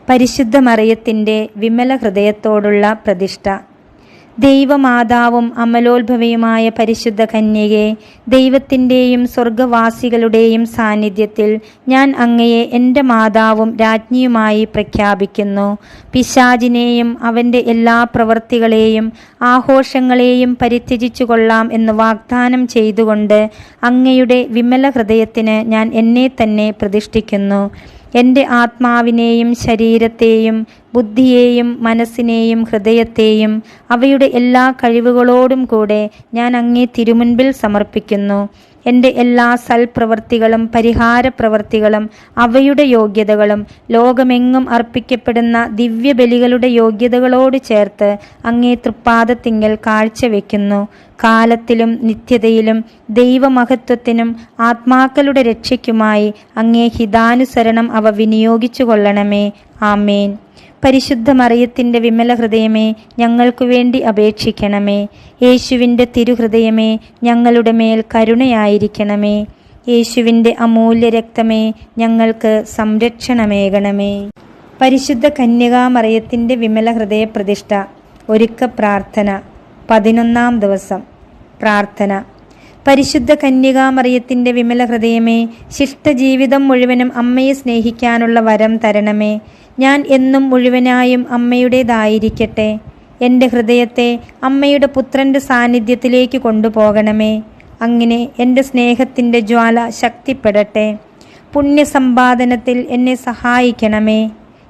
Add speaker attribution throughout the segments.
Speaker 1: പരിശുദ്ധ മറിയത്തിൻ്റെ വിമല ഹൃദയത്തോടുള്ള പ്രതിഷ്ഠ. ദൈവമാതാവും അമലോത്ഭവയുമായ പരിശുദ്ധ കന്യകെ, ദൈവത്തിൻ്റെയും സ്വർഗവാസികളുടെയും സാന്നിധ്യത്തിൽ ഞാൻ അങ്ങയെ എൻ്റെ മാതാവും രാജ്ഞിയുമായി പ്രഖ്യാപിക്കുന്നു. പിശാചിനെയും അവൻ്റെ എല്ലാ പ്രവൃത്തികളെയും ആഘോഷങ്ങളെയും പരിത്യജിച്ചു കൊള്ളാം എന്ന് വാഗ്ദാനം ചെയ്തുകൊണ്ട് അങ്ങയുടെ വിമല ഹൃദയത്തിന് ഞാൻ എന്നെ തന്നെ പ്രതിഷ്ഠിക്കുന്നു. എൻ്റെ ആത്മാവിനെയും ശരീരത്തെയും ബുദ്ധിയെയും മനസ്സിനെയും ഹൃദയത്തെയും അവയുടെ എല്ലാ കഴിവുകളോടും കൂടെ ഞാൻ അങ്ങേ തിരുമുൻപിൽ സമർപ്പിക്കുന്നു. എൻ്റെ എല്ലാ സൽപ്രവൃത്തികളും പരിഹാരപ്രവൃത്തികളും അവയുടെ യോഗ്യതകളും ലോകമെങ്ങും അർപ്പിക്കപ്പെടുന്ന ദിവ്യബലികളുടെ യോഗ്യതകളോട് ചേർത്ത് അങ്ങേ തൃപ്പാദത്തിങ്കൽ കാഴ്ചവെക്കുന്നു. കാലത്തിലും നിത്യതയിലും ദൈവമഹത്വത്തിനും ആത്മാക്കളുടെ രക്ഷയ്ക്കുമായി അങ്ങേ ഹിതാനുസരണം അവ വിനിയോഗിച്ചു കൊള്ളണമേ. ആമേൻ. പരിശുദ്ധ മറിയത്തിൻ്റെ വിമല ഹൃദയമേ, ഞങ്ങൾക്കു വേണ്ടി അപേക്ഷിക്കണമേ. യേശുവിൻ്റെ തിരുഹൃദയമേ, ഞങ്ങളുടെ മേൽ കരുണയായിരിക്കണമേ. യേശുവിൻ്റെ അമൂല്യ രക്തമേ, ഞങ്ങൾക്ക് സംരക്ഷണമേകണമേ. പരിശുദ്ധ കന്യകാമറിയത്തിൻ്റെ വിമല ഹൃദയ പ്രതിഷ്ഠ. ഒരുക്ക പ്രാർത്ഥന. 11-ാം ദിവസം. പ്രാർത്ഥന. പരിശുദ്ധ കന്യകാമറിയത്തിൻ്റെ വിമല ഹൃദയമേ, ശിഷ്ടജീവിതം മുഴുവനും അമ്മയെ സ്നേഹിക്കാനുള്ള വരം തരണമേ. ഞാൻ എന്നും മുഴുവനായും അമ്മയുടേതായിരിക്കട്ടെ. എൻ്റെ ഹൃദയത്തെ അമ്മയുടെ പുത്രൻ്റെ സാന്നിധ്യത്തിലേക്ക് കൊണ്ടുപോകണമേ. അങ്ങനെ എൻ്റെ സ്നേഹത്തിൻ്റെ ജ്വാല ശക്തിപ്പെടട്ടെ. പുണ്യസമ്പാദനത്തിൽ എന്നെ സഹായിക്കണമേ.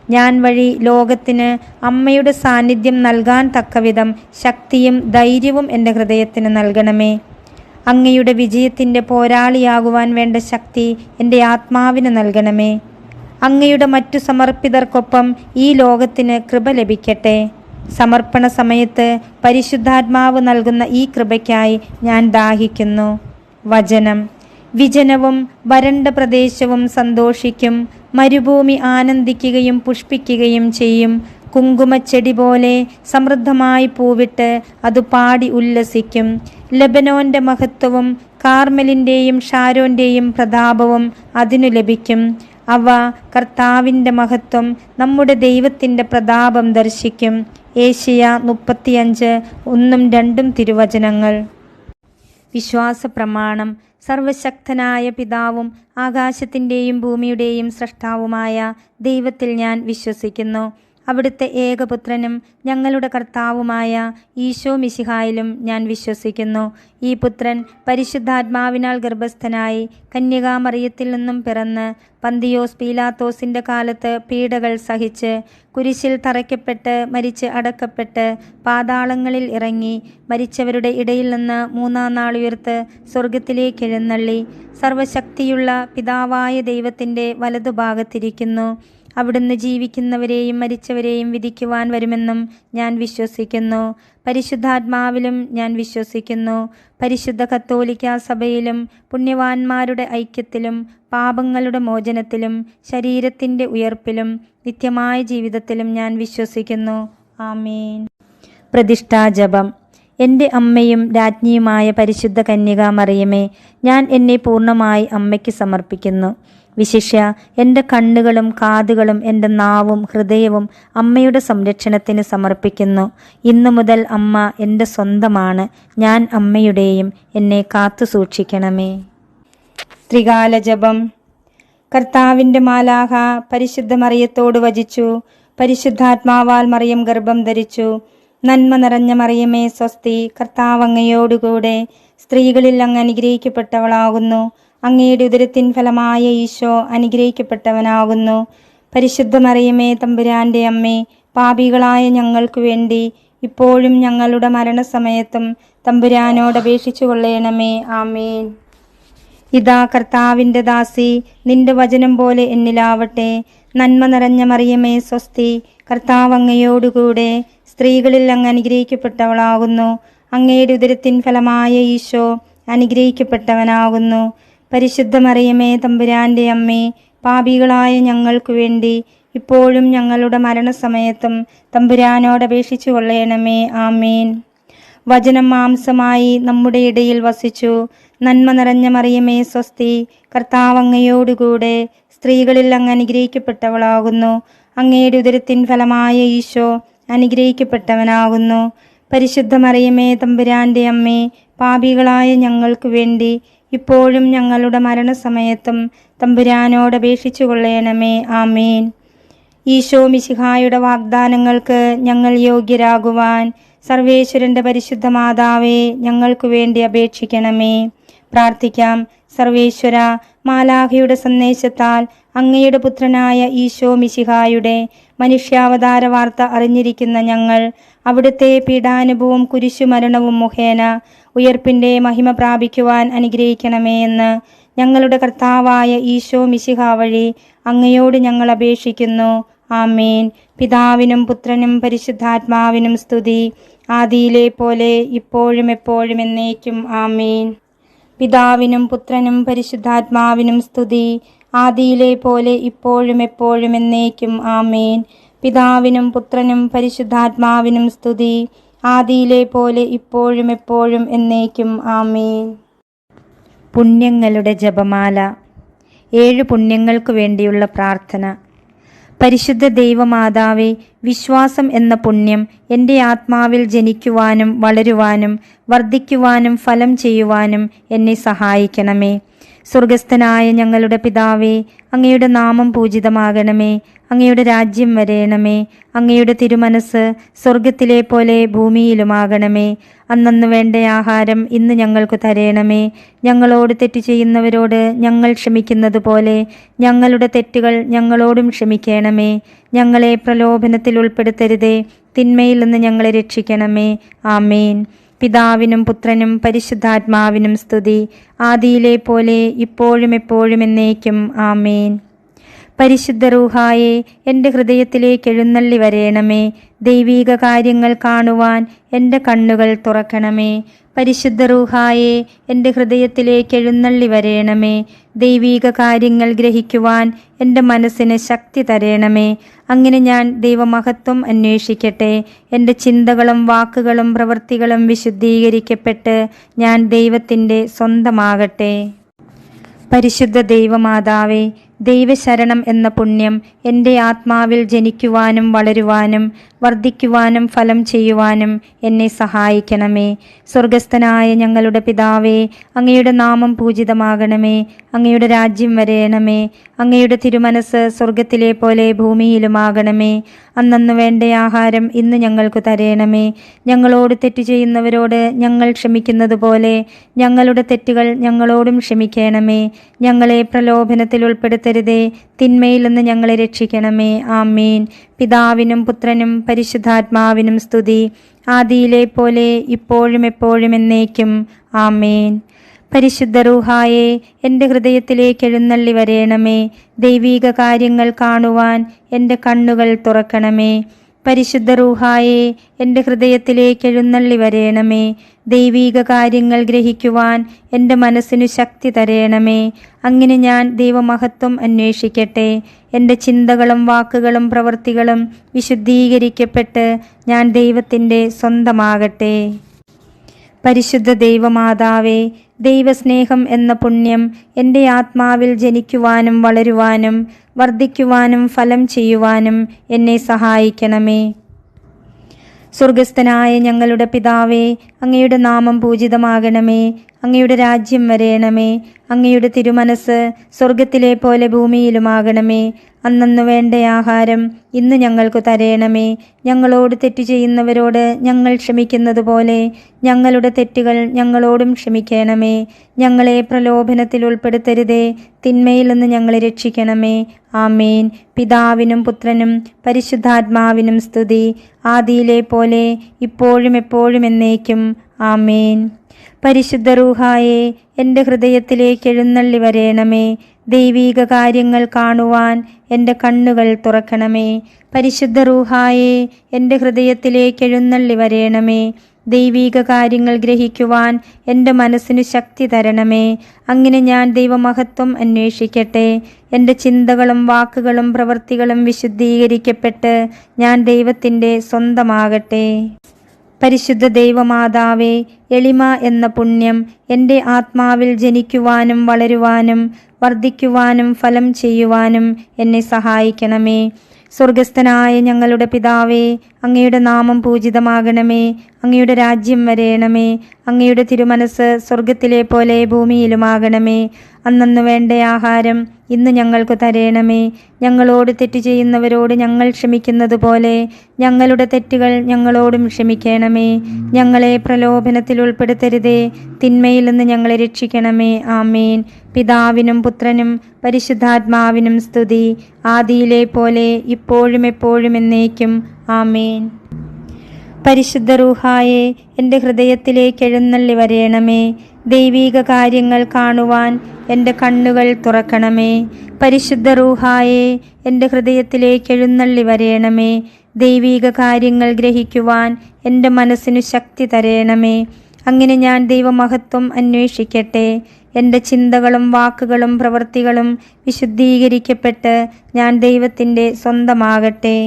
Speaker 1: ഞാൻ വഴി ലോകത്തിന് അമ്മയുടെ സാന്നിധ്യം നൽകാൻ തക്കവിധം ശക്തിയും ധൈര്യവും എൻ്റെ ഹൃദയത്തിന് നൽകണമേ. അങ്ങയുടെ വിജയത്തിൻ്റെ പോരാളിയാകുവാൻ വേണ്ട ശക്തി എൻ്റെ ആത്മാവിന് നൽകണമേ. അങ്ങയുടെ മറ്റു സമർപ്പിതർക്കൊപ്പം ഈ ലോകത്തിന് കൃപ ലഭിക്കട്ടെ. സമർപ്പണ സമയത്ത് പരിശുദ്ധാത്മാവ് നൽകുന്ന ഈ കൃപയ്ക്കായി ഞാൻ ദാഹിക്കുന്നു. വചനം. വിജനവും വരണ്ട പ്രദേശവും സന്തോഷിക്കും. മരുഭൂമി ആനന്ദിക്കുകയും പുഷ്പിക്കുകയും ചെയ്യും. കുങ്കുമച്ചെടി പോലെ സമൃദ്ധമായി പൂവിട്ട് അത് പാടി ഉല്ലസിക്കും. ലെബനോന്റെ മഹത്വവും കാർമെലിൻ്റെയും ഷാരോൻ്റെയും പ്രതാപവും അതിനു ലഭിക്കും. അവ കർത്താവിൻ്റെ മഹത്വം, നമ്മുടെ ദൈവത്തിൻ്റെ പ്രതാപം ദർശിക്കും. ഏശയ്യ 35:1-2 തിരുവചനങ്ങൾ. വിശ്വാസ പ്രമാണം. സർവശക്തനായ പിതാവും ആകാശത്തിൻ്റെയും ഭൂമിയുടെയും സ്രഷ്ടാവുമായ ദൈവത്തിൽ ഞാൻ വിശ്വസിക്കുന്നു. അവിടുത്തെ ഏകപുത്രനും ഞങ്ങളുടെ കർത്താവുമായ ഈശോ മിശിഹായിലും ഞാൻ വിശ്വസിക്കുന്നു. ഈ പുത്രൻ പരിശുദ്ധാത്മാവിനാൽ ഗർഭസ്ഥനായി കന്യകാമറിയത്തിൽ നിന്നും പിറന്ന് പന്തിയോസ് പീലാത്തോസിൻ്റെ കാലത്ത് പീഡകൾ സഹിച്ച് കുരിശിൽ തറയ്ക്കപ്പെട്ട് മരിച്ച് അടക്കപ്പെട്ട് പാതാളങ്ങളിൽ ഇറങ്ങി മരിച്ചവരുടെ ഇടയിൽ നിന്ന് 3-ാം നാൾ ഉയർത്ത് സ്വർഗത്തിലേക്ക് എഴുന്നള്ളി സർവശക്തിയുള്ള പിതാവായ ദൈവത്തിൻ്റെ വലതുഭാഗത്തിരിക്കുന്നു. അവിടുന്ന് ജീവിക്കുന്നവരെയും മരിച്ചവരെയും വിധിക്കുവാൻ വരുമെന്നും ഞാൻ വിശ്വസിക്കുന്നു. പരിശുദ്ധാത്മാവിലും ഞാൻ വിശ്വസിക്കുന്നു. പരിശുദ്ധ കത്തോലിക്കാ സഭയിലും പുണ്യവാന്മാരുടെ ഐക്യത്തിലും പാപങ്ങളുടെ മോചനത്തിലും ശരീരത്തിൻ്റെ ഉയർപ്പിലും നിത്യമായ ജീവിതത്തിലും ഞാൻ വിശ്വസിക്കുന്നു. ആമേൻ. പ്രതിഷ്ഠാജപം. എൻ്റെ അമ്മയും രാജ്ഞിയുമായ പരിശുദ്ധ കന്യകാമറിയമേ, ഞാൻ എന്നെ പൂർണ്ണമായി അമ്മയ്ക്ക് സമർപ്പിക്കുന്നു. വിശിഷ്യ എൻ്റെ കണ്ണുകളും കാതുകളും എൻ്റെ നാവും ഹൃദയവും അമ്മയുടെ സംരക്ഷണത്തിന് സമർപ്പിക്കുന്നു. ഇന്നു മുതൽ അമ്മ എൻ്റെ സ്വന്തമാണ്. ഞാൻ അമ്മയുടെയും. എന്നെ കാത്തു സൂക്ഷിക്കണമേ. ത്രികാല ജപം. കർത്താവിൻ്റെ മാലാഖ പരിശുദ്ധ മറിയത്തോട് വചിച്ചു. പരിശുദ്ധാത്മാവാൽ മറിയം ഗർഭം ധരിച്ചു. നന്മ നിറഞ്ഞ മറിയമേ സ്വസ്തി, കർത്താവ് അങ്ങയോടുകൂടെ സ്ത്രീകളിൽ അങ്ങ് അനുഗ്രഹിക്കപ്പെട്ടവളാകുന്നു. അങ്ങയുടെ ഉദരത്തിൻ ഫലമായ ഈശോ അനുഗ്രഹിക്കപ്പെട്ടവനാകുന്നു. പരിശുദ്ധ മറിയമേ തമ്പുരാൻ്റെ അമ്മേ, പാപികളായ ഞങ്ങൾക്ക് വേണ്ടി ഇപ്പോഴും ഞങ്ങളുടെ മരണസമയത്തും തമ്പുരാനോട് അപേക്ഷിച്ചു കൊള്ളണമേ. ആമേൻ. ഇതാ കർത്താവിൻ്റെ ദാസി, നിന്റെ വചനം പോലെ എന്നിലാവട്ടെ. നന്മ നിറഞ്ഞ മറിയമേ സ്വസ്തി, കർത്താവ് അങ്ങയോടുകൂടെ സ്ത്രീകളിൽ അങ്ങ് അനുഗ്രഹിക്കപ്പെട്ടവളാകുന്നു. അങ്ങയുടെ ഉദരത്തിൻ ഫലമായ ഈശോ അനുഗ്രഹിക്കപ്പെട്ടവനാകുന്നു. പരിശുദ്ധ മറിയമേ തമ്പുരാൻ്റെ അമ്മേ, പാപികളായ ഞങ്ങൾക്ക് വേണ്ടി ഇപ്പോഴും ഞങ്ങളുടെ മരണസമയത്തും തമ്പുരാനോട് അപേക്ഷിച്ചു കൊള്ളണമേ. ആമേൻ. വചനം മാംസമായി നമ്മുടെ ഇടയിൽ വസിച്ചു. നന്മ നിറഞ്ഞ മറിയമേ സ്വസ്തി, കർത്താവ് അങ്ങയോടുകൂടെ സ്ത്രീകളിൽ അങ്ങ് അനുഗ്രഹിക്കപ്പെട്ടവളാകുന്നു. അങ്ങയുടെ ഉദരത്തിൻ ഫലമായ ഈശോ അനുഗ്രഹിക്കപ്പെട്ടവനാകുന്നു. പരിശുദ്ധ മറിയമേ തമ്പുരാന്റെ അമ്മേ, പാപികളായ ഞങ്ങൾക്ക് വേണ്ടി ഇപ്പോഴും ഞങ്ങളുടെ മരണസമയത്തും തമ്പുരാനോട് അപേക്ഷിച്ചു കൊള്ളണമേ. ആമേൻ. ഈശോ മിശിഹായുടെ വാഗ്ദാനങ്ങൾക്ക് ഞങ്ങൾ യോഗ്യരാകുവാൻ സർവേശ്വരന്റെ പരിശുദ്ധ മാതാവേ, ഞങ്ങൾക്ക് വേണ്ടി അപേക്ഷിക്കണമേ. പ്രാർത്ഥിക്കാം. സർവേശ്വര, മാലാഖയുടെ സന്ദേശത്താൽ അങ്ങയുടെ പുത്രനായ ഈശോ മിശിഹായുടെ മനുഷ്യാവതാര വാർത്ത അറിഞ്ഞിരിക്കുന്ന ഞങ്ങൾ അവിടുത്തെ പീഡാനുഭവവും കുരിശുമരണവും മുഖേന ഉയർപ്പിന്റെ മഹിമ പ്രാപിക്കുവാൻ അനുഗ്രഹിക്കണമേ എന്ന് ഞങ്ങളുടെ കർത്താവായ ഈശോ മിശിഹ വഴി അങ്ങയോട് ഞങ്ങൾ അപേക്ഷിക്കുന്നു. ആമേൻ. പിതാവിനും പുത്രനും പരിശുദ്ധാത്മാവിനും സ്തുതി, ആദിയിലെ പോലെ ഇപ്പോഴും എപ്പോഴും എന്നേക്കും. ആമേൻ. പിതാവിനും പുത്രനും പരിശുദ്ധാത്മാവിനും സ്തുതി, ആദിയിലെ പോലെ ഇപ്പോഴും എപ്പോഴും എന്നേക്കും. ആമേൻ. പിതാവിനും പുത്രനും പരിശുദ്ധാത്മാവിനും സ്തുതി, ആദിയിലെ പോലെ ഇപ്പോഴും എപ്പോഴും എന്നേക്കും. ആമേൻ. പുണ്യങ്ങളുടെ ജപമാല. 7 പുണ്യങ്ങൾക്ക് വേണ്ടിയുള്ള പ്രാർത്ഥന. പരിശുദ്ധ ദൈവമാതാവേ, വിശ്വാസം എന്ന പുണ്യം എൻ്റെ ആത്മാവിൽ ജനിക്കുവാനും വളരുവാനും വർദ്ധിക്കുവാനും ഫലം ചെയ്യുവാനും എന്നെ സഹായിക്കണമേ. സ്വർഗസ്ഥനായ ഞങ്ങളുടെ പിതാവേ, അങ്ങയുടെ നാമം പൂജിതമാകണമേ. അങ്ങയുടെ രാജ്യം വരേണമേ. അങ്ങയുടെ തിരുമനസ് സ്വർഗത്തിലെ പോലെ ഭൂമിയിലുമാകണമേ. അന്നന്ന് വേണ്ട ആഹാരം ഇന്ന് ഞങ്ങൾക്ക് തരേണമേ. ഞങ്ങളോട് തെറ്റ് ചെയ്യുന്നവരോട് ഞങ്ങൾ ക്ഷമിക്കുന്നത് പോലെ ഞങ്ങളുടെ തെറ്റുകൾ ഞങ്ങളോടും ക്ഷമിക്കണമേ. ഞങ്ങളെ പ്രലോഭനത്തിൽ ഉൾപ്പെടുത്തരുതേ, തിന്മയിൽ നിന്ന് ഞങ്ങളെ രക്ഷിക്കണമേ. ആമേൻ. പിതാവിനും പുത്രനും പരിശുദ്ധാത്മാവിനും സ്തുതി, ആദിയിലെ പോലെ ഇപ്പോഴും എപ്പോഴും എന്നേക്കും. ആമേൻ. പരിശുദ്ധ റൂഹായെ, എൻ്റെ ഹൃദയത്തിലേക്ക് എഴുന്നള്ളി വരേണമേ. ദൈവീക കാര്യങ്ങൾ കാണുവാൻ എൻ്റെ കണ്ണുകൾ തുറക്കണമേ. പരിശുദ്ധ റൂഹായെ, എൻ്റെ ഹൃദയത്തിലേക്ക് എഴുന്നള്ളി വരേണമേ. ദൈവീക കാര്യങ്ങൾ ഗ്രഹിക്കുവാൻ എൻ്റെ മനസ്സിന് ശക്തി തരേണമേ. അങ്ങനെ ഞാൻ ദൈവമഹത്വം അന്വേഷിക്കട്ടെ. എൻ്റെ ചിന്തകളും വാക്കുകളും പ്രവൃത്തികളും വിശുദ്ധീകരിക്കപ്പെട്ട് ഞാൻ ദൈവത്തിൻ്റെ സ്വന്തമാകട്ടെ. പരിശുദ്ധ ദൈവമാതാവേ, ദൈവശരണം എന്ന പുണ്യം എൻ്റെ ആത്മാവിൽ ജനിക്കുവാനും വളരുവാനും വർദ്ധിക്കുവാനും ഫലം ചെയ്യുവാനും എന്നെ സഹായിക്കണമേ. സ്വർഗസ്ഥനായ ഞങ്ങളുടെ പിതാവേ, അങ്ങയുടെ നാമം പൂജിതമാകണമേ. അങ്ങയുടെ രാജ്യം വരേണമേ. അങ്ങയുടെ തിരുമനസ് സ്വർഗത്തിലെ പോലെ ഭൂമിയിലുമാകണമേ. അന്നന്ന് വേണ്ട ആഹാരം ഇന്ന് ഞങ്ങൾക്ക് തരേണമേ. ഞങ്ങളോട് തെറ്റ് ചെയ്യുന്നവരോട് ഞങ്ങൾ ക്ഷമിക്കുന്നത് പോലെ ഞങ്ങളുടെ തെറ്റുകൾ ഞങ്ങളോടും ക്ഷമിക്കണമേ. ഞങ്ങളെ പ്രലോഭനത്തിൽ ഉൾപ്പെടുത്തരുതേ, തിന്മയിൽ നിന്ന് ഞങ്ങളെ രക്ഷിക്കണമേ. ആമേൻ. പിതാവിനും പുത്രനും പരിശുദ്ധാത്മാവിനും സ്തുതി, ആദിയിലെ പോലെ ഇപ്പോഴും എപ്പോഴും എന്നേക്കും. ആമേൻ. പരിശുദ്ധ റൂഹായെ, എൻ്റെ ഹൃദയത്തിലേക്ക് എഴുന്നള്ളി വരേണമേ. ദൈവീക കാര്യങ്ങൾ കാണുവാൻ എൻ്റെ കണ്ണുകൾ തുറക്കണമേ. പരിശുദ്ധ റൂഹായെ, എൻ്റെ ഹൃദയത്തിലേക്ക് എഴുന്നള്ളി വരേണമേ. ദൈവീക കാര്യങ്ങൾ ഗ്രഹിക്കുവാൻ എൻ്റെ മനസ്സിനു ശക്തി തരേണമേ. അങ്ങനെ ഞാൻ ദൈവമഹത്വം അന്വേഷിക്കട്ടെ. എൻ്റെ ചിന്തകളും വാക്കുകളും പ്രവൃത്തികളും വിശുദ്ധീകരിക്കപ്പെട്ട് ഞാൻ ദൈവത്തിൻ്റെ സ്വന്തമാകട്ടെ. പരിശുദ്ധ ദൈവമാതാവേ, ദൈവസ്നേഹം എന്ന പുണ്യം എൻ്റെ ആത്മാവിൽ ജനിക്കുവാനും വളരുവാനും വർദ്ധിക്കുവാനും ഫലം ചെയ്യുവാനും എന്നെ സഹായിക്കണമേ. സ്വർഗസ്ഥനായ ഞങ്ങളുടെ പിതാവേ, അങ്ങയുടെ നാമം പൂജിതമാകണമേ. അങ്ങയുടെ രാജ്യം വരേണമേ. അങ്ങയുടെ തിരുമനസ് സ്വർഗത്തിലെ പോലെ ഭൂമിയിലുമാകണമേ. അന്നന്ന് വേണ്ട ആഹാരം ഇന്ന് ഞങ്ങൾക്ക് തരേണമേ. ഞങ്ങളോട് തെറ്റ് ചെയ്യുന്നവരോട് ഞങ്ങൾ ക്ഷമിക്കുന്നത് പോലെ ഞങ്ങളുടെ തെറ്റുകൾ ഞങ്ങളോടും ക്ഷമിക്കണമേ. ഞങ്ങളെ പ്രലോഭനത്തിൽ ഉൾപ്പെടുത്തരുതേ, തിന്മയിൽ നിന്ന് ഞങ്ങളെ രക്ഷിക്കണമേ. ആമേൻ. പിതാവിനും പുത്രനും പരിശുദ്ധാത്മാവിനും സ്തുതി, ആദിയിലെ പോലെ ഇപ്പോഴും എപ്പോഴും എന്നേക്കും. ആമേൻ. പരിശുദ്ധ റൂഹായെ, എൻ്റെ ഹൃദയത്തിലേക്ക് എഴുന്നള്ളി വരേണമേ. ദൈവീക കാര്യങ്ങൾ കാണുവാൻ എൻ്റെ കണ്ണുകൾ തുറക്കണമേ. പരിശുദ്ധ റൂഹായെ, എൻ്റെ ഹൃദയത്തിലേക്ക് എഴുന്നള്ളി വരേണമേ. ദൈവീക കാര്യങ്ങൾ ഗ്രഹിക്കുവാൻ എൻ്റെ മനസ്സിനു ശക്തി തരണമേ. അങ്ങനെ ഞാൻ ദൈവമഹത്വം അന്വേഷിക്കട്ടെ. എൻ്റെ ചിന്തകളും വാക്കുകളും പ്രവൃത്തികളും വിശുദ്ധീകരിക്കപ്പെട്ട് ഞാൻ ദൈവത്തിൻ്റെ സ്വന്തമാകട്ടെ. പരിശുദ്ധ ദൈവമാതാവേ, എളിമ എന്ന പുണ്യം എൻ്റെ ആത്മാവിൽ ജനിക്കുവാനും വളരുവാനും വർദ്ധിക്കുവാനും ഫലം ചെയ്യുവാനും എന്നെ സഹായിക്കണമേ. സ്വർഗസ്ഥനായ ഞങ്ങളുടെ പിതാവേ, അങ്ങയുടെ നാമം പൂജിതമാകണമേ. അങ്ങയുടെ രാജ്യം വരേണമേ. അങ്ങയുടെ തിരുമനസ് സ്വർഗത്തിലെ പോലെ ഭൂമിയിലുമാകണമേ. അന്നന്നു വേണ്ട ആഹാരം ഇന്ന് ഞങ്ങൾക്ക് തരേണമേ. ഞങ്ങളോട് തെറ്റ് ചെയ്യുന്നവരോട് ഞങ്ങൾ ക്ഷമിക്കുന്നത് പോലെ ഞങ്ങളുടെ തെറ്റുകൾ ഞങ്ങളോടും ക്ഷമിക്കണമേ. ഞങ്ങളെ പ്രലോഭനത്തിൽ ഉൾപ്പെടുത്തരുതേ, തിന്മയിൽ നിന്ന് ഞങ്ങളെ രക്ഷിക്കണമേ. ആമേൻ. പിതാവിനും പുത്രനും പരിശുദ്ധാത്മാവിനും സ്തുതി, ആദിയിലെ പോലെ ഇപ്പോഴും എപ്പോഴും എന്നേക്കും. ആമേൻ. പരിശുദ്ധ റൂഹായെ, എൻ്റെ ഹൃദയത്തിലേക്ക് എഴുന്നള്ളി വരേണമേ. ദൈവീക കാര്യങ്ങൾ കാണുവാൻ എൻ്റെ കണ്ണുകൾ തുറക്കണമേ. പരിശുദ്ധ റൂഹായെ, എൻ്റെ ഹൃദയത്തിലേക്ക് എഴുന്നള്ളി വരേണമേ. ദൈവീക കാര്യങ്ങൾ ഗ്രഹിക്കുവാൻ എൻ്റെ മനസ്സിനു ശക്തി തരേണമേ. അങ്ങനെ ഞാൻ ദൈവമഹത്വം അന്വേഷിക്കട്ടെ. എൻ്റെ ചിന്തകളും വാക്കുകളും പ്രവൃത്തികളും വിശുദ്ധീകരിക്കപ്പെട്ട് ഞാൻ ദൈവത്തിൻ്റെ സ്വന്തമാകട്ടെ.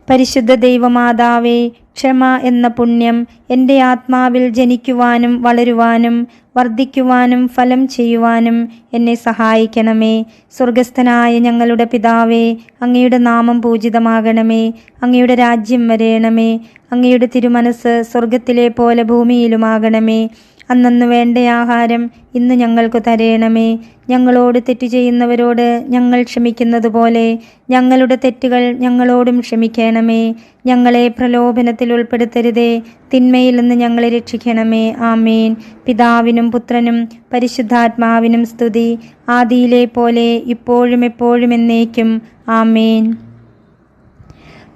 Speaker 1: പരിശുദ്ധ ദൈവമാതാവേ, ക്ഷമ എന്ന പുണ്യം എൻ്റെ ആത്മാവിൽ ജനിക്കുവാനും വളരുവാനും വർദ്ധിക്കുവാനും ഫലം ചെയ്യുവാനും എന്നെ സഹായിക്കണമേ. സ്വർഗസ്ഥനായ ഞങ്ങളുടെ പിതാവേ, അങ്ങയുടെ നാമം പൂജിതമാകണമേ. അങ്ങയുടെ രാജ്യം വരേണമേ. അങ്ങയുടെ തിരുമനസ് സ്വർഗത്തിലെ പോലെ ഭൂമിയിലുമാകണമേ. അന്നന്നു വേണ്ട ആഹാരം ഇന്ന് ഞങ്ങൾക്ക് തരേണമേ. ഞങ്ങളോട് തെറ്റ് ചെയ്യുന്നവരോട് ഞങ്ങൾ ക്ഷമിക്കുന്നത് പോലെ ഞങ്ങളുടെ തെറ്റുകൾ ഞങ്ങളോടും ക്ഷമിക്കണമേ. ഞങ്ങളെ പ്രലോഭനത്തിൽ ഉൾപ്പെടുത്തരുതേ, തിന്മയിൽ നിന്ന് ഞങ്ങളെ രക്ഷിക്കണമേ. ആമേൻ. പിതാവിനും പുത്രനും പരിശുദ്ധാത്മാവിനും സ്തുതി, ആദിയിലെ പോലെ ഇപ്പോഴും എപ്പോഴും എന്നേക്കും. ആമേൻ.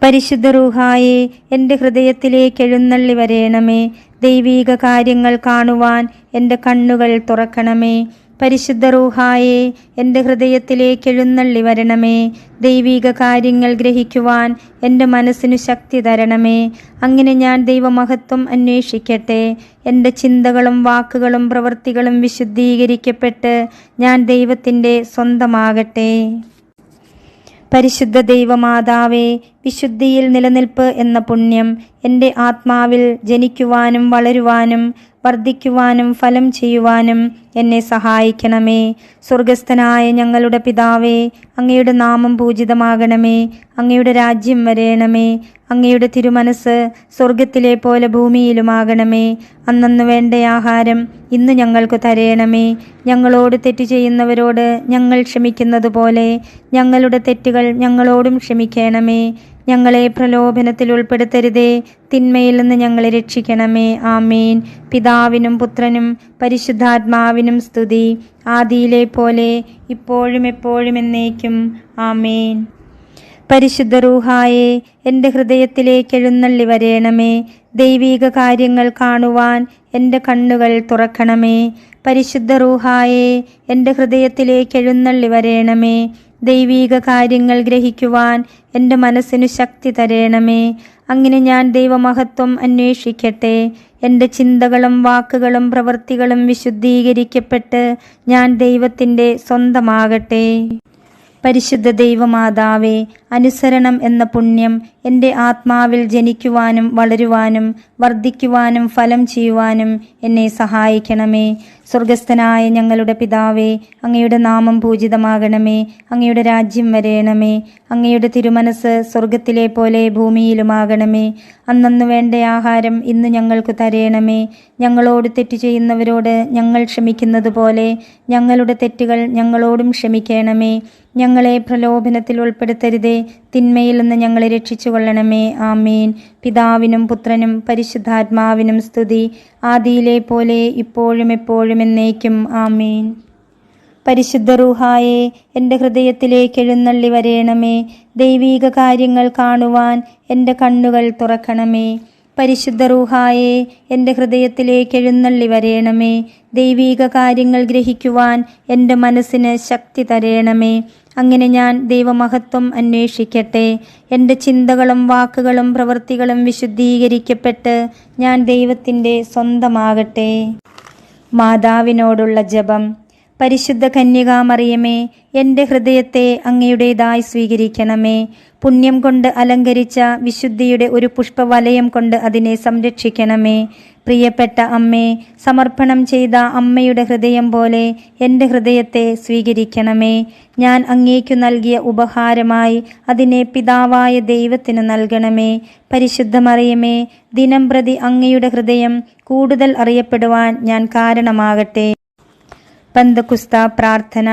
Speaker 1: പരിശുദ്ധ റൂഹായെ, എൻ്റെ ഹൃദയത്തിലേക്ക് എഴുന്നള്ളി വരേണമേ. ദൈവീക കാര്യങ്ങൾ കാണുവാൻ എൻ്റെ കണ്ണുകൾ തുറക്കണമേ. പരിശുദ്ധ റൂഹായെ, എൻ്റെ ഹൃദയത്തിലേക്ക് എഴുന്നള്ളി വരണമേ. ദൈവീക കാര്യങ്ങൾ ഗ്രഹിക്കുവാൻ എൻ്റെ മനസ്സിനു ശക്തി തരണമേ. അങ്ങനെ ഞാൻ ദൈവമഹത്വം അന്വേഷിക്കട്ടെ. എൻ്റെ ചിന്തകളും വാക്കുകളും പ്രവൃത്തികളും വിശുദ്ധീകരിക്കപ്പെട്ട് ഞാൻ ദൈവത്തിൻ്റെ സ്വന്തമാകട്ടെ. പരിശുദ്ധ ദൈവമാതാവേ, വിശുദ്ധിയിൽ നിലനിൽപ്പ് എന്ന പുണ്യം എൻ്റെ ആത്മാവിൽ ജനിക്കുവാനും വളരുവാനും വർദ്ധിക്കുവാനും ഫലം ചെയ്യുവാനും എന്നെ സഹായിക്കണമേ. സ്വർഗസ്ഥനായ ഞങ്ങളുടെ പിതാവേ, അങ്ങയുടെ നാമം പൂജിതമാകണമേ. അങ്ങയുടെ രാജ്യം വരേണമേ. അങ്ങയുടെ തിരുമനസ് സ്വർഗത്തിലെ പോലെ ഭൂമിയിലുമാകണമേ. അന്നന്നു വേണ്ട ആഹാരം ഇന്ന് ഞങ്ങൾക്ക് തരേണമേ. ഞങ്ങളോട് തെറ്റ് ചെയ്യുന്നവരോട് ഞങ്ങൾ ക്ഷമിക്കുന്നത് പോലെ ഞങ്ങളുടെ തെറ്റുകൾ ഞങ്ങളോടും ക്ഷമിക്കണമേ. ഞങ്ങളെ പ്രലോഭനത്തിൽ ഉൾപ്പെടുത്തരുതേ, തിന്മയിൽ നിന്ന് ഞങ്ങളെ രക്ഷിക്കണമേ. ആമേൻ. പിതാവിനും പുത്രനും പരിശുദ്ധാത്മാവിനും സ്തുതി, ആദിയിലെ പോലെ ഇപ്പോഴും എപ്പോഴും എന്നേക്കും. ആമേൻ. പരിശുദ്ധ റൂഹായെ, എൻ്റെ ഹൃദയത്തിലേക്ക് എഴുന്നള്ളി വരേണമേ. ദൈവീക കാര്യങ്ങൾ കാണുവാൻ എൻ്റെ കണ്ണുകൾ തുറക്കണമേ. പരിശുദ്ധ റൂഹായെ, എൻ്റെ ഹൃദയത്തിലേക്ക് എഴുന്നള്ളി വരേണമേ. ദൈവീക കാര്യങ്ങൾ ഗ്രഹിക്കുവാൻ എൻ്റെ മനസ്സിനു ശക്തി തരേണമേ. അങ്ങനെ ഞാൻ ദൈവമഹത്വം അന്വേഷിക്കട്ടെ. എൻ്റെ ചിന്തകളും വാക്കുകളും പ്രവൃത്തികളും വിശുദ്ധീകരിക്കപ്പെട്ട് ഞാൻ ദൈവത്തിൻ്റെ സ്വന്തമാകട്ടെ. പരിശുദ്ധ ദൈവമാതാവേ, അനുസരണം എന്ന പുണ്യം എൻ്റെ ആത്മാവിൽ ജനിക്കുവാനും വളരുവാനും വർദ്ധിക്കുവാനും ഫലം ചെയ്യുവാനും എന്നെ സഹായിക്കണമേ. സ്വർഗസ്ഥനായ ഞങ്ങളുടെ പിതാവേ, അങ്ങയുടെ നാമം പൂജിതമാകണമേ. അങ്ങയുടെ രാജ്യം വരേണമേ. അങ്ങയുടെ തിരുമനസ് സ്വർഗത്തിലെ പോലെ ഭൂമിയിലുമാകണമേ. അന്നന്നു വേണ്ട ആഹാരം ഇന്ന് ഞങ്ങൾക്ക് തരേണമേ. ഞങ്ങളോട് തെറ്റ് ചെയ്യുന്നവരോട് ഞങ്ങൾ ക്ഷമിക്കുന്നത് പോലെ ഞങ്ങളുടെ തെറ്റുകൾ ഞങ്ങളോടും ക്ഷമിക്കണമേ. ഞങ്ങളെ പ്രലോഭനത്തിൽ ഉൾപ്പെടുത്തരുതേ, തിന്മയിൽ നിന്ന് ഞങ്ങളെ രക്ഷിച്ചുകൊള്ളണമേ. ആമേൻ. പിതാവിനും പുത്രനും പരിശുദ്ധാത്മാവിനും സ്തുതി, ആദിയിലെ പോലെ ഇപ്പോഴും എപ്പോഴും എന്നേക്കും. ആമേൻ. പരിശുദ്ധ റൂഹായെ, എൻ്റെ ഹൃദയത്തിലേക്ക് എഴുന്നള്ളി വരേണമേ. ദൈവീക കാര്യങ്ങൾ കാണുവാൻ എൻ്റെ കണ്ണുകൾ തുറക്കണമേ. പരിശുദ്ധ റൂഹായെ, എൻ്റെ ഹൃദയത്തിലേക്ക് എഴുന്നള്ളി വരേണമേ. ദൈവീക കാര്യങ്ങൾ ഗ്രഹിക്കുവാൻ എൻ്റെ മനസ്സിന് ശക്തി തരേണമേ. അങ്ങനെ ഞാൻ ദൈവമഹത്വം അന്വേഷിക്കട്ടെ. എൻ്റെ ചിന്തകളും വാക്കുകളും പ്രവൃത്തികളും വിശുദ്ധീകരിക്കപ്പെട്ട് ഞാൻ ദൈവത്തിൻ്റെ സ്വന്തമാകട്ടെ. മാതാവിനോടുള്ള ജപം. പരിശുദ്ധ കന്യകാമറിയമേ, എൻ്റെ ഹൃദയത്തെ അങ്ങയുടേതായി സ്വീകരിക്കണമേ. പുണ്യം കൊണ്ട് അലങ്കരിച്ച വിശുദ്ധിയുടെ ഒരു പുഷ്പവലയം കൊണ്ട് അതിനെ സംരക്ഷിക്കണമേ. പ്രിയപ്പെട്ട അമ്മേ, സമർപ്പണം ചെയ്ത അമ്മയുടെ ഹൃദയം പോലെ എൻ്റെ ഹൃദയത്തെ സ്വീകരിക്കണമേ. ഞാൻ അങ്ങേക്കു നൽകിയ ഉപഹാരമായി അതിനെ പിതാവായ ദൈവത്തിന് നൽകണമേ. പരിശുദ്ധ മറിയമേ, ദിനംപ്രതി അങ്ങയുടെ ഹൃദയം കൂടുതൽ അറിയപ്പെടുവാൻ ഞാൻ കാരണമാകട്ടെ. പന്തക്കുസ്ത പ്രാർത്ഥന.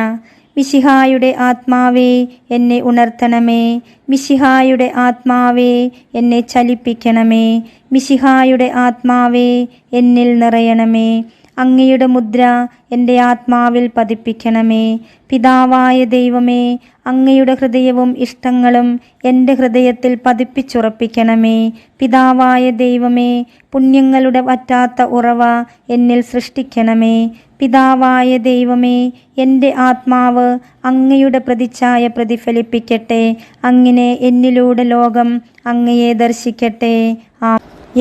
Speaker 1: മിശിഹായുടെ ആത്മാവേ, എന്നെ ഉണർത്തണമേ. മിശിഹായുടെ ആത്മാവേ, എന്നെ ചലിപ്പിക്കണമേ. മിശിഹായുടെ ആത്മാവേ, എന്നിൽ നിറയണമേ. അങ്ങയുടെ മുദ്ര എൻ്റെ ആത്മാവിൽ പതിപ്പിക്കണമേ. പിതാവായ ദൈവമേ, അങ്ങയുടെ ഹൃദയവും ഇഷ്ടങ്ങളും എൻ്റെ ഹൃദയത്തിൽ പതിപ്പിച്ചുറപ്പിക്കണമേ. പിതാവായ ദൈവമേ, പുണ്യങ്ങളുടെ വറ്റാത്ത ഉറവ എന്നിൽ സൃഷ്ടിക്കണമേ. പിതാവായ ദൈവമേ, എൻ്റെ ആത്മാവ് അങ്ങയുടെ പ്രതിച്ഛായ പ്രതിഫലിപ്പിക്കട്ടെ. അങ്ങനെ എന്നിലൂടെ ലോകം അങ്ങയെ ദർശിക്കട്ടെ.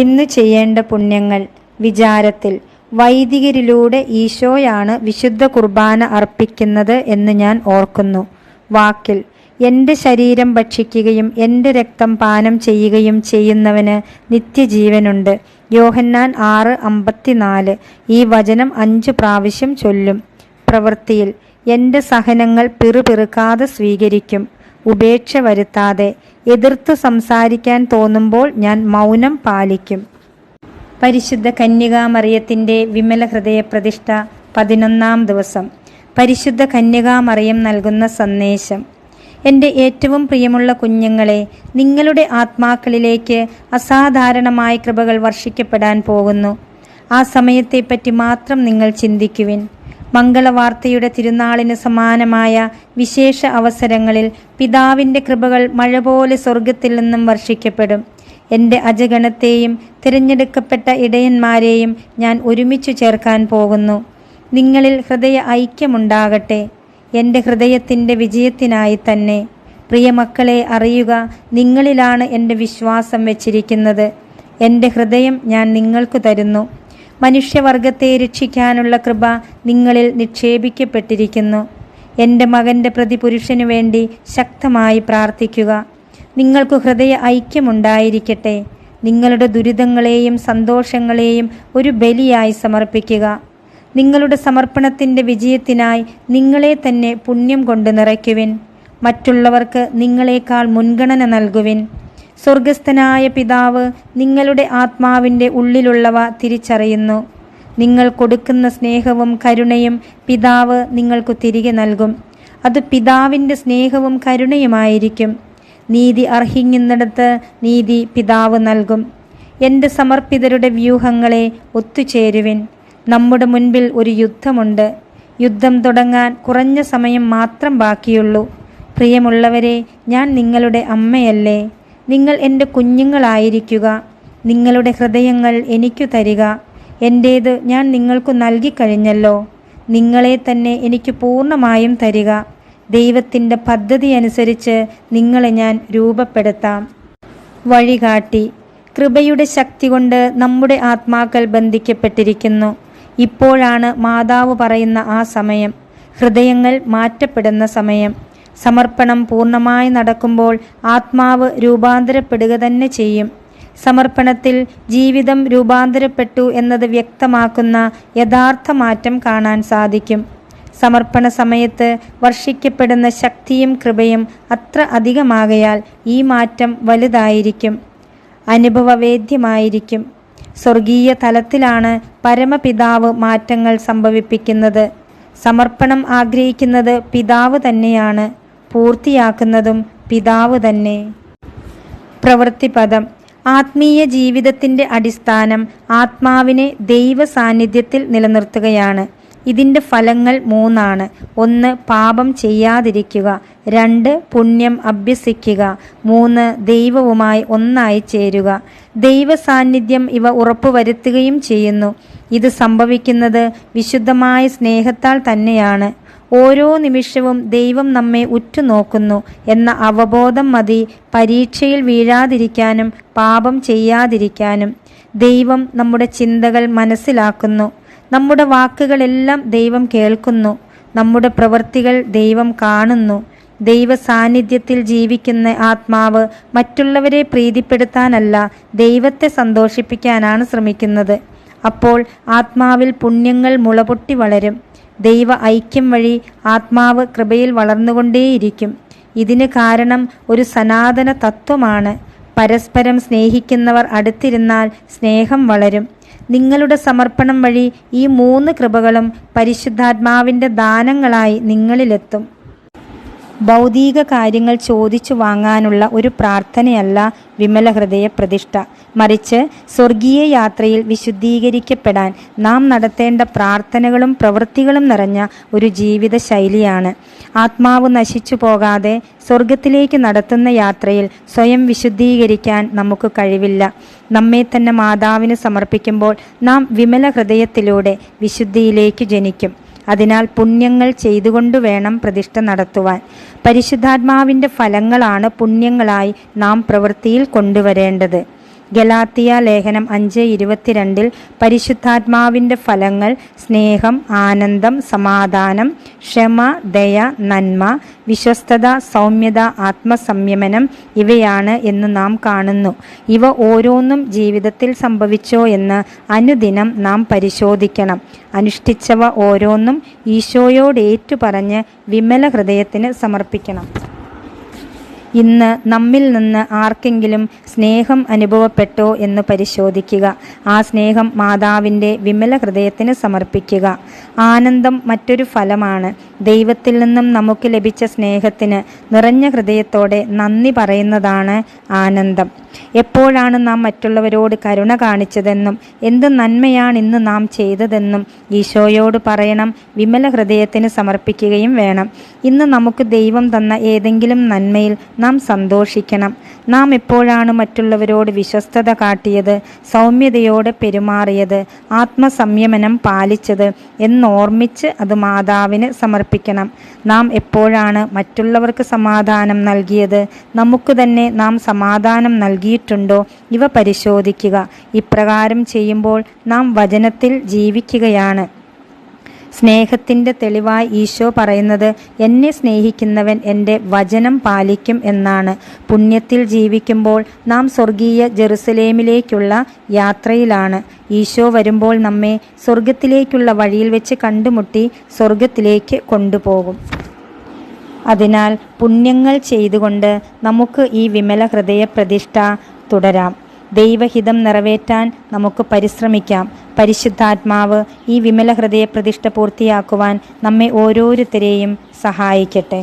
Speaker 1: ഇന്ന് ചെയ്യേണ്ട പുണ്യങ്ങൾ. വിചാരത്തിൽ വൈദികരിലൂടെ ഈശോയാണ് വിശുദ്ധ കുർബാന അർപ്പിക്കുന്നത് എന്ന് ഞാൻ ഓർക്കുന്നു. വാക്കിൽ എൻ്റെ ശരീരം ഭക്ഷിക്കുകയും എൻ്റെ രക്തം പാനം ചെയ്യുകയും ചെയ്യുന്നവന് നിത്യജീവനുണ്ട്. യോഹന്നാൻ 6:54. ഈ വചനം 5 പ്രാവശ്യം ചൊല്ലും. പ്രവൃത്തിയിൽ എൻ്റെ സഹനങ്ങൾ പിറുപിറുക്കാതെ സ്വീകരിക്കും. ഉപേക്ഷ വരുത്താതെ. എതിർത്ത് സംസാരിക്കാൻ തോന്നുമ്പോൾ ഞാൻ മൗനം പാലിക്കും. പരിശുദ്ധ കന്യകാമറിയത്തിൻ്റെ വിമല ഹൃദയ പ്രതിഷ്ഠ 11-ാം ദിവസം. പരിശുദ്ധ കന്യകാമറിയം നൽകുന്ന സന്ദേശം. എൻ്റെ ഏറ്റവും പ്രിയമുള്ള കുഞ്ഞുങ്ങളെ, നിങ്ങളുടെ ആത്മാക്കളിലേക്ക് അസാധാരണമായ കൃപകൾ വർഷിക്കപ്പെടാൻ പോകുന്നു. ആ സമയത്തെപ്പറ്റി മാത്രം നിങ്ങൾ ചിന്തിക്കുവിൻ. മംഗളവാർത്തയുടെ തിരുനാളിന് സമാനമായ വിശേഷ അവസരങ്ങളിൽ പിതാവിൻ്റെ കൃപകൾ മഴ പോലെ സ്വർഗത്തിൽ നിന്നും വർഷിക്കപ്പെടും. എൻ്റെ അജഗണത്തെയും തിരഞ്ഞെടുക്കപ്പെട്ട ഇടയന്മാരെയും ഞാൻ ഒരുമിച്ചു ചേർക്കാൻ പോകുന്നു. നിങ്ങളിൽ ഹൃദയ ഐക്യമുണ്ടാകട്ടെ, എൻ്റെ ഹൃദയത്തിൻ്റെ വിജയത്തിനായി തന്നെ. പ്രിയമക്കളെ, അറിയുക, നിങ്ങളിലാണ് എൻ്റെ വിശ്വാസം വച്ചിരിക്കുന്നത്. എൻ്റെ ഹൃദയം ഞാൻ നിങ്ങൾക്ക് തരുന്നു. മനുഷ്യവർഗത്തെ രക്ഷിക്കാനുള്ള കൃപ നിങ്ങളിൽ നിക്ഷേപിക്കപ്പെട്ടിരിക്കുന്നു. എൻ്റെ മകൻ്റെ പ്രതിപുരുഷനു വേണ്ടി ശക്തമായി പ്രാർത്ഥിക്കുക. നിങ്ങൾക്ക് ഹൃദയ ഐക്യമുണ്ടായിരിക്കട്ടെ. നിങ്ങളുടെ ദുരിതങ്ങളെയും സന്തോഷങ്ങളെയും ഒരു ബലിയായി സമർപ്പിക്കുക. നിങ്ങളുടെ സമർപ്പണത്തിൻ്റെ വിജയത്തിനായി നിങ്ങളെ തന്നെ പുണ്യം കൊണ്ട് നിറയ്ക്കുവിൻ. മറ്റുള്ളവർക്ക് നിങ്ങളെക്കാൾ മുൻഗണന നൽകുവിൻ. സ്വർഗസ്ഥനായ പിതാവ് നിങ്ങളുടെ ആത്മാവിൻ്റെ ഉള്ളിലുള്ളവ തിരിച്ചറിയുന്നു. നിങ്ങൾ കൊടുക്കുന്ന സ്നേഹവും കരുണയും പിതാവ് നിങ്ങൾക്ക് തിരികെ നൽകും. അത് പിതാവിൻ്റെ സ്നേഹവും കരുണയുമായിരിക്കും. നീതി അർഹിക്കുന്നിടത്ത് നീതി പിതാവ് നൽകും. എൻ്റെ സമർപ്പിതരുടെ വ്യൂഹങ്ങളെ ഒത്തുചേരുവിൻ. നമ്മുടെ മുൻപിൽ ഒരു യുദ്ധമുണ്ട്. യുദ്ധം തുടങ്ങാൻ കുറഞ്ഞ സമയം മാത്രം ബാക്കിയുള്ളൂ. പ്രിയമുള്ളവരെ, ഞാൻ നിങ്ങളുടെ അമ്മയല്ലേ? നിങ്ങൾ എൻ്റെ കുഞ്ഞുങ്ങളായിരിക്കുക. നിങ്ങളുടെ ഹൃദയങ്ങൾ എനിക്കു തരിക. എൻ്റേത് ഞാൻ നിങ്ങൾക്ക് നൽകിക്കഴിഞ്ഞല്ലോ. നിങ്ങളെ തന്നെ എനിക്ക് പൂർണ്ണമായും തരിക. ദൈവത്തിൻ്റെ പദ്ധതി അനുസരിച്ച് നിങ്ങളെ ഞാൻ രൂപപ്പെടുത്താം. വഴികാട്ടി. കൃപയുടെ ശക്തി കൊണ്ട് നമ്മുടെ ആത്മാക്കൾ ബന്ധിക്കപ്പെട്ടിരിക്കുന്നു. ഇപ്പോഴാണ് മാതാവ് പറയുന്ന ആ സമയം. ഹൃദയങ്ങൾ മാറ്റപ്പെടുന്ന സമയം. സമർപ്പണം പൂർണ്ണമായി നടക്കുമ്പോൾ ആത്മാവ് രൂപാന്തരപ്പെടുക തന്നെ ചെയ്യും. സമർപ്പണത്തിൽ ജീവിതം രൂപാന്തരപ്പെട്ടു എന്നത് വ്യക്തമാക്കുന്ന യഥാർത്ഥ മാറ്റം കാണാൻ സാധിക്കും. സമർപ്പണ സമയത്ത് വർഷിക്കപ്പെടുന്ന ശക്തിയും കൃപയും അത്ര അധികമാകയാൽ ഈ മാറ്റം വലുതായിരിക്കും, അനുഭവവേദ്യമായിരിക്കും. സ്വർഗീയ തലത്തിലാണ് പരമപിതാവ് മാറ്റങ്ങൾ സംഭവിപ്പിക്കുന്നത്. സമർപ്പണം ആഗ്രഹിക്കുന്നത് പിതാവ് തന്നെയാണ്. പൂർത്തിയാക്കുന്നതും പിതാവ് തന്നെ. പ്രവൃത്തിപദം. ആത്മീയ ജീവിതത്തിൻ്റെ അടിസ്ഥാനം ആത്മാവിനെ ദൈവ സാന്നിധ്യത്തിൽ നിലനിർത്തുകയാണ്. ഇതിൻ്റെ ഫലങ്ങൾ 3 1 പാപം ചെയ്യാതിരിക്കുക, 2 പുണ്യം അഭ്യസിക്കുക, 3 ദൈവവുമായി ഒന്നായി ചേരുക. ദൈവ സാന്നിധ്യം ഇവ ഉറപ്പുവരുത്തുകയും ചെയ്യുന്നു. ഇത് സംഭവിക്കുന്നത് വിശുദ്ധമായ സ്നേഹത്താൽ തന്നെയാണ്. ഓരോ നിമിഷവും ദൈവം നമ്മെ ഉറ്റുനോക്കുന്നു എന്ന അവബോധം മതി പരീക്ഷയിൽ വീഴാതിരിക്കാനും പാപം ചെയ്യാതിരിക്കാനും. ദൈവം നമ്മുടെ ചിന്തകൾ മനസ്സിലാക്കുന്നു. നമ്മുടെ വാക്കുകളെല്ലാം ദൈവം കേൾക്കുന്നു. നമ്മുടെ പ്രവൃത്തികൾ ദൈവം കാണുന്നു. ദൈവ സാന്നിധ്യത്തിൽ ജീവിക്കുന്ന ആത്മാവ് മറ്റുള്ളവരെ പ്രീതിപ്പെടുത്താനല്ല, ദൈവത്തെ സന്തോഷിപ്പിക്കാനാണ് ശ്രമിക്കുന്നത്. അപ്പോൾ ആത്മാവിൽ പുണ്യങ്ങൾ മുളപൊട്ടി വളരും. ദൈവ ഐക്യം വഴി ആത്മാവ് കൃപയിൽ വളർന്നുകൊണ്ടേയിരിക്കും. ഇതിന് കാരണം ഒരു സനാതന തത്വമാണ്. പരസ്പരം സ്നേഹിക്കുന്നവർ അടുത്തിരുന്നാൽ സ്നേഹം വളരും. നിങ്ങളുടെ സമർപ്പണം വഴി ഈ 3 കൃപകളും പരിശുദ്ധാത്മാവിൻ്റെ ദാനങ്ങളായി നിങ്ങളിലെത്തും. ഭൗതിക കാര്യങ്ങൾ ചോദിച്ചു വാങ്ങാനുള്ള ഒരു പ്രാർത്ഥനയല്ല വിമല ഹൃദയ പ്രതിഷ്ഠ, മറിച്ച് സ്വർഗീയ യാത്രയിൽ വിശുദ്ധീകരിക്കപ്പെടാൻ നാം നടത്തേണ്ട പ്രാർത്ഥനകളും പ്രവൃത്തികളും നിറഞ്ഞ ഒരു ജീവിത ശൈലിയാണ്. ആത്മാവ് നശിച്ചു പോകാതെ സ്വർഗത്തിലേക്ക് നടത്തുന്ന യാത്രയിൽ സ്വയം വിശുദ്ധീകരിക്കാൻ നമുക്ക് കഴിവില്ല. നമ്മെ തന്നെ മാതാവിന് സമർപ്പിക്കുമ്പോൾ നാം വിമല ഹൃദയത്തിലൂടെ വിശുദ്ധിയിലേക്ക് ജനിക്കും. അതിനാൽ പുണ്യങ്ങൾ ചെയ്തുകൊണ്ടു വേണം പ്രതിഷ്ഠ നടത്തുവാൻ. പരിശുദ്ധാത്മാവിൻ്റെ ഫലങ്ങളാണ് പുണ്യങ്ങളായി നാം പ്രവൃത്തിയിൽ കൊണ്ടുവരേണ്ടത്. ഗലാത്തിയ ലേഖനം 5:22 പരിശുദ്ധാത്മാവിൻ്റെ ഫലങ്ങൾ സ്നേഹം, ആനന്ദം, സമാധാനം, ക്ഷമ, ദയ, നന്മ, വിശ്വസ്തത, സൗമ്യത, ആത്മസംയമനം ഇവയാണ് എന്ന് നാം കാണുന്നു. ഇവ ഓരോന്നും ജീവിതത്തിൽ സംഭവിച്ചോ എന്ന് അനുദിനം നാം പരിശോധിക്കണം. അനുഷ്ഠിച്ചവ ഓരോന്നും ഈശോയോട് ഏറ്റുപറഞ്ഞ് വിമല ഹൃദയത്തിന് സമർപ്പിക്കണം. ഇന്ന് നമ്മിൽ നിന്ന് ആർക്കെങ്കിലും സ്നേഹം അനുഭവപ്പെട്ടോ എന്ന് പരിശോധിക്കുക. ആ സ്നേഹം മാതാവിൻ്റെ വിമല ഹൃദയത്തിന് സമർപ്പിക്കുക. ആനന്ദം മറ്റൊരു ഫലമാണ്. ദൈവത്തിൽ നിന്നും നമുക്ക് ലഭിച്ച സ്നേഹത്തിന് നിറഞ്ഞ ഹൃദയത്തോടെ നന്ദി പറയുന്നതാണ് ആനന്ദം. എപ്പോഴാണ് നാം മറ്റുള്ളവരോട് കരുണ കാണിച്ചതെന്നും എന്ത് നന്മയാണ് ഇന്ന് നാം ചെയ്തതെന്നും ഈശോയോട് പറയണം. വിമല ഹൃദയത്തിന് സമർപ്പിക്കുകയും വേണം. ഇന്ന് നമുക്ക് ദൈവം തന്ന ഏതെങ്കിലും നന്മയിൽ നാം സന്തോഷിക്കണം. നാം എപ്പോഴാണ് മറ്റുള്ളവരോട് വിശ്വസ്തത കാട്ടിയത്, സൗമ്യതയോടെ പെരുമാറിയത്, ആത്മസംയമനം പാലിച്ചത് എന്നോർമ്മിച്ച് അത് മാതാവിന് സമർപ്പിക്കണം. നാം എപ്പോഴാണ് മറ്റുള്ളവർക്ക് സമാധാനം നൽകിയത്, നമുക്ക് തന്നെ നാം സമാധാനം നൽകിയിട്ടുണ്ടോ, ഇവ പരിശോധിക്കുക. ഇപ്രകാരം ചെയ്യുമ്പോൾ നാം വചനത്തിൽ ജീവിക്കുകയാണ്. സ്നേഹത്തിൻ്റെ തെളിവായി ഈശോ പറയുന്നത്, എന്നെ സ്നേഹിക്കുന്നവൻ എൻ്റെ വചനം പാലിക്കും എന്നാണ്. പുണ്യത്തിൽ ജീവിക്കുമ്പോൾ നാം സ്വർഗീയ ജെറുസലേമിലേക്കുള്ള യാത്രയിലാണ്. ഈശോ വരുമ്പോൾ നമ്മെ സ്വർഗത്തിലേക്കുള്ള വഴിയിൽ വെച്ച് കണ്ടുമുട്ടി സ്വർഗത്തിലേക്ക് കൊണ്ടുപോകും. അതിനാൽ പുണ്യങ്ങൾ ചെയ്തുകൊണ്ട് നമുക്ക് ഈ വിമല ഹൃദയ പ്രതിഷ്ഠ തുടരാം. ദൈവഹിതം നിറവേറ്റാൻ നമുക്ക് പരിശ്രമിക്കാം. പരിശുദ്ധാത്മാവ് ഈ വിമല ഹൃദയ പ്രതിഷ്ഠ പൂർത്തിയാക്കുവാൻ നമ്മെ ഓരോരുത്തരെയും സഹായിക്കട്ടെ.